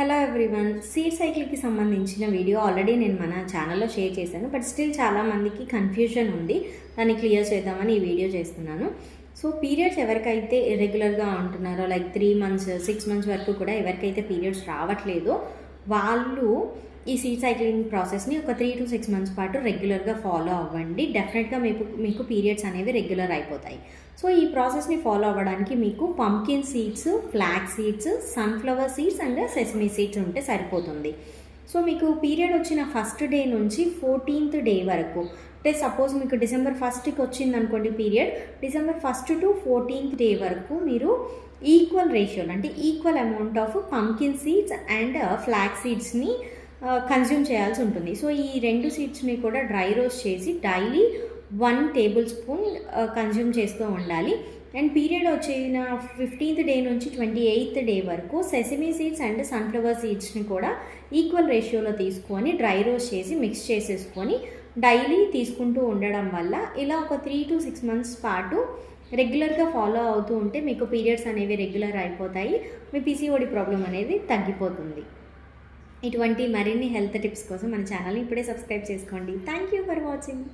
Hello everyone, seed సైకిల్కి సంబంధించిన video already నేను మన ఛానల్లో షేర్ చేశాను. బట్ స్టిల్ చాలామందికి కన్ఫ్యూజన్ ఉంది. దాన్ని క్లియర్ చేద్దామని ఈ వీడియో చేస్తున్నాను. సో పీరియడ్స్ ఎవరికైతే ఇర్రెగ్యులర్గా ఉంటున్నారో, లైక్ 3 months 6 months వరకు కూడా ఎవరికైతే పీరియడ్స్ రావట్లేదో వాళ్ళు ఈ సీడ్ సైక్లింగ్ ప్రాసెస్ని ఒక 3 to 6 months పాటు రెగ్యులర్గా ఫాలో అవ్వండి. డెఫినెట్గా మీకు పీరియడ్స్ అనేవి రెగ్యులర్ అయిపోతాయి. సో ఈ ప్రాసెస్ని ఫాలో అవ్వడానికి మీకు pumpkin seeds, flax seeds, sunflower seeds and sesame seeds ఉంటే సరిపోతుంది. సో మీకు పీరియడ్ వచ్చిన ఫస్ట్ డే నుంచి 14th డే వరకు, అంటే సపోజ్ మీకు December 1st వచ్చింది అనుకోండి period, December 1st to 14th day వరకు మీరు ఈక్వల్ రేషియోలో, అంటే equal amount of pumpkin seeds and flax సీడ్స్ని కన్జ్యూమ్ చేయాల్సి ఉంటుంది. సో ఈ 2 సీడ్స్ని కూడా డ్రై రోస్ట్ చేసి డైలీ 1 tablespoon కన్జ్యూమ్ చేస్తూ ఉండాలి. అండ్ పీరియడ్ వచ్చిన 15th డే నుంచి 28th డే వరకు సెసమీ సీడ్స్ అండ్ సన్ఫ్లవర్ సీడ్స్ని కూడా ఈక్వల్ రేషియోలో తీసుకొని డ్రై రోస్ట్ చేసి మిక్స్ చేసేసుకొని డైలీ తీసుకుంటూ ఉండడం వల్ల ఇలా ఒక 3 to 6 months పాటు రెగ్యులర్గా ఫాలో అవుతూ ఉంటే మీకు పీరియడ్స్ అనేవి రెగ్యులర్ అయిపోతాయి. మీ పీసీఓడి ప్రాబ్లం అనేది తగ్గిపోతుంది. ఇటువంటి మరిన్ని హెల్త్ టిప్స్ కోసం మన ఛానల్ని ఇప్పుడే సబ్స్క్రైబ్ చేసుకోండి. Thank you for watching.